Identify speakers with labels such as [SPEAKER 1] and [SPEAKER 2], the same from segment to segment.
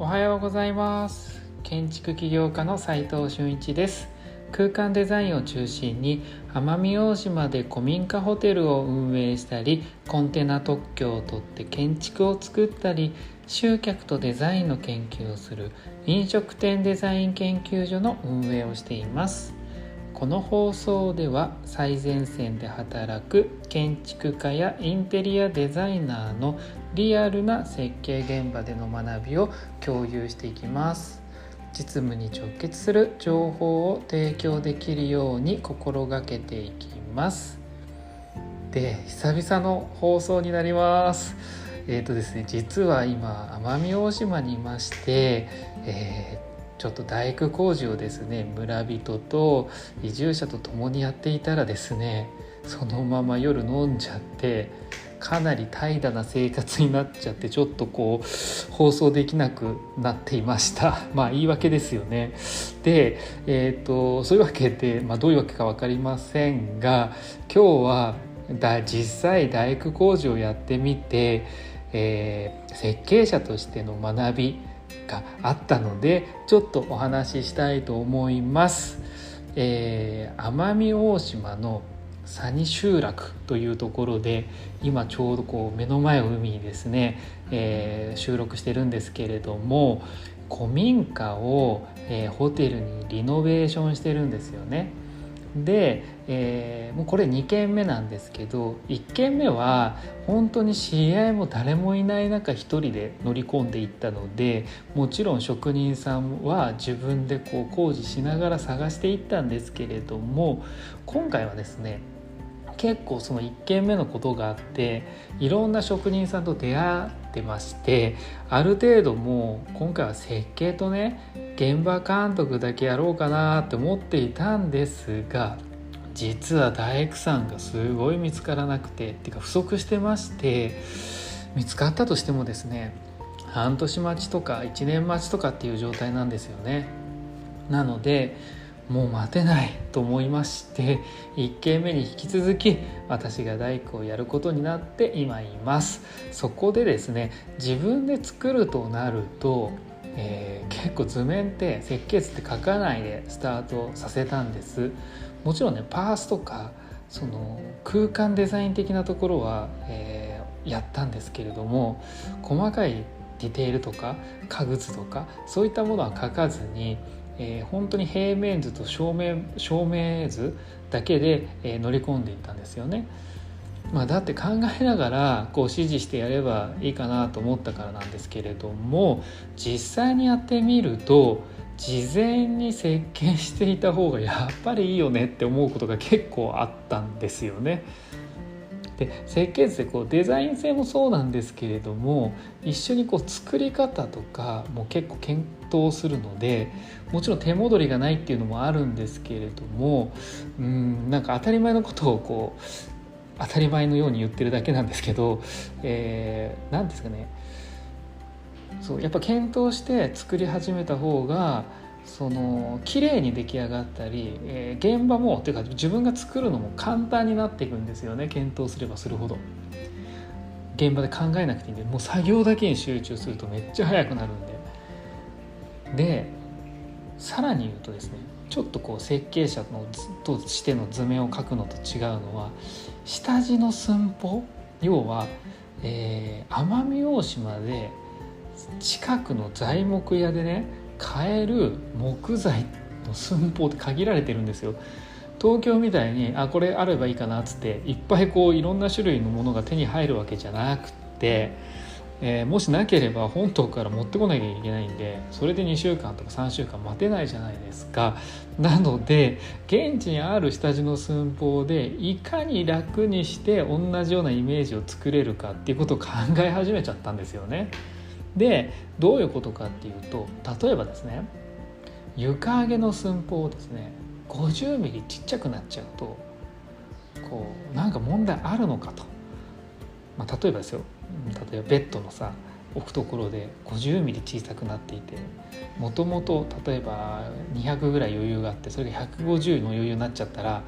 [SPEAKER 1] はようございます。建築起業家の斉藤俊一です。空間デザインを中心に奄美大島で古民家ホテルを運営したり、コンテナ特許を取って建築を作ったり、集客とデザインの研究をする飲食店デザイン研究所の運営をしています。この放送では最前線で働く建築家やインテリアデザイナーのリアルな設計現場での学びを共有していきます。実務に直結する情報を提供できるように心がけていきます。で、久々の放送になります。ですね、実は今奄美大島にいまして、ちょっと大工工事をですね、村人と移住者と共にやっていたらですね、そのまま夜飲んじゃってかなり怠惰な生活になっちゃって、ちょっと放送できなくなっていました。言い訳ですよね。で、そういうわけで、どういうわけか分かりませんが、今日は実際大工工事をやってみて、設計者としての学びがあったので、ちょっとお話ししたいと思います。奄美大島の佐仁集落というところで、今ちょうど目の前を海にですね、収録してるんですけれども、古民家を、ホテルにリノベーションしてるんですよね。で、もうこれ2軒目なんですけど、1軒目は本当に知り合いも誰もいない中一人で乗り込んでいったので、もちろん職人さんは自分で工事しながら探していったんですけれども、今回はですね、結構その1軒目のことがあって、いろんな職人さんと出会ってまして、ある程度もう今回は設計とね、現場監督だけやろうかなって思っていたんですが、実は大工さんがすごい見つからなくて、っていうか不足してまして、見つかったとしてもですね、半年待ちとか1年待ちとかっていう状態なんですよね。なのでもう待てないと思いまして、1軒目に引き続き私が大工をやることになって今います。そこでですね、自分で作るとなると、結構図面って設計図って書かないでスタートさせたんです。もちろんね、パースとかその空間デザイン的なところは、やったんですけれども、細かいディテールとか家具図とかそういったものは書かずに、本当に平面図と照明図だけで、乗り込んでいったんですよね。だって考えながら指示してやればいいかなと思ったからなんですけれども、実際にやってみると事前に設計していた方がやっぱりいいよねって思うことが結構あったんですよね。で、設計図でデザイン性もそうなんですけれども、一緒に作り方とかも結構検討するので、もちろん手戻りがないっていうのもあるんですけれども、なんか当たり前のことを当たり前のように言ってるだけなんですけど、なんですかね、そうやっぱ検討して作り始めた方が綺麗に出来上がったり、現場もというか自分が作るのも簡単になっていくんですよね。検討すればするほど現場で考えなくていいんで、もう作業だけに集中するとめっちゃ早くなるんで、さらに言うとですね、ちょっと設計者としての図面を描くのと違うのは、下地の寸法、要は、奄美大島で近くの材木屋でね買える木材の寸法って限られてるんですよ。東京みたいにこれあればいいかなっつっていっぱいいろんな種類のものが手に入るわけじゃなくて、もしなければ本島から持ってこなきゃいけないんで、それで2週間とか3週間待てないじゃないですか。なので現地にある下地の寸法でいかに楽にして同じようなイメージを作れるかっていうことを考え始めちゃったんですよね。で、どういうことかっていうと、例えばですね、床上げの寸法をですね50ミリちっちゃくなっちゃうとなんか問題あるのかと。例えばですよ、例えばベッドの置くところで50ミリ小さくなっていて、もともと例えば200ぐらい余裕があって、それが150の余裕になっちゃったら、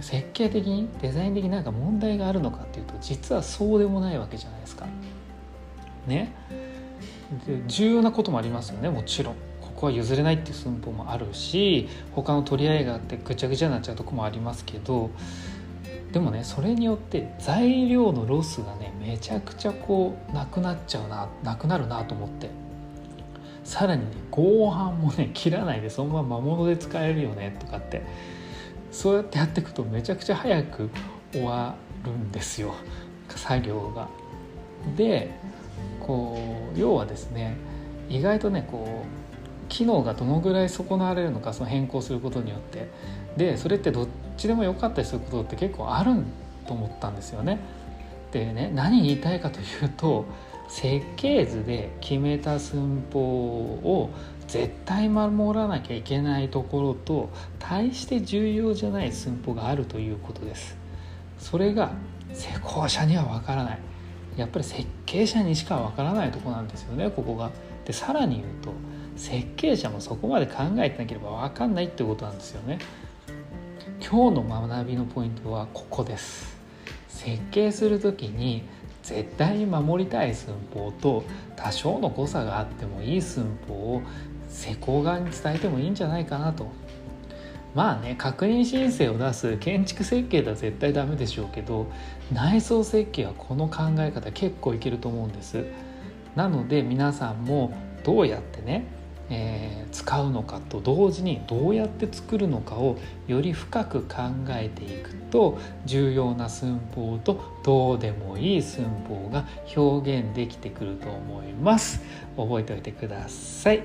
[SPEAKER 1] 設計的にデザイン的になんか問題があるのかっていうと、実はそうでもないわけじゃないですかね。で重要なこともありますよね。もちろんここは譲れないっていう寸法もあるし、他の取り合いがあってぐちゃぐちゃになっちゃうとこもありますけど、でもねそれによって材料のロスがねめちゃくちゃなくなるなと思って、さらにね合板もね切らないでそのまま魔物で使えるよねとかって、そうやってやっていくとめちゃくちゃ早く終わるんですよ、作業が。で要はですね、意外とね機能がどのぐらい損なわれるのか、その変更することによって、でそれってどっちでもよかったりすることって結構あると思ったんですよね。でね、何言いたいかというと、設計図で決めた寸法を絶対守らなきゃいけないところと、大して重要じゃない寸法があるということです。それが施工者にはわからない、やっぱり設計者にしかわからないところなんですよね、ここが。でさらに言うと、設計者もそこまで考えてなければわかんないってことなんですよね。今日の学びのポイントはここです。設計するときに絶対に守りたい寸法と、多少の誤差があってもいい寸法を施工側に伝えてもいいんじゃないかなと。まあね、確認申請を出す建築設計では絶対ダメでしょうけど、内装設計はこの考え方結構いけると思うんです。なので皆さんもどうやってね、使うのかと同時にどうやって作るのかをより深く考えていくと、重要な寸法とどうでもいい寸法が表現できてくると思います。覚えておいてください。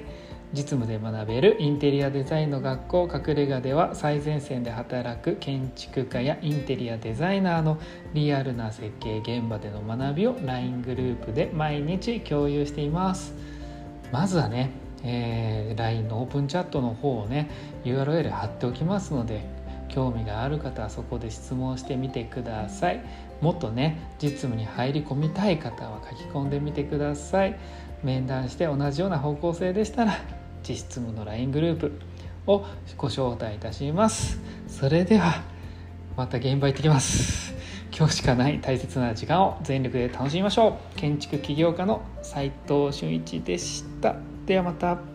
[SPEAKER 1] 実務で学べるインテリアデザインの学校隠れ家では、最前線で働く建築家やインテリアデザイナーのリアルな設計現場での学びを LINE グループで毎日共有しています。まずはね、LINE のオープンチャットの方をね URL 貼っておきますので、興味がある方はそこで質問してみてください。もっとね実務に入り込みたい方は書き込んでみてください。面談して同じような方向性でしたら、実務の LINE グループをご招待いたします。それではまた現場行ってきます。今日しかない大切な時間を全力で楽しみましょう。建築起業家の斉藤俊一でした。ではまた。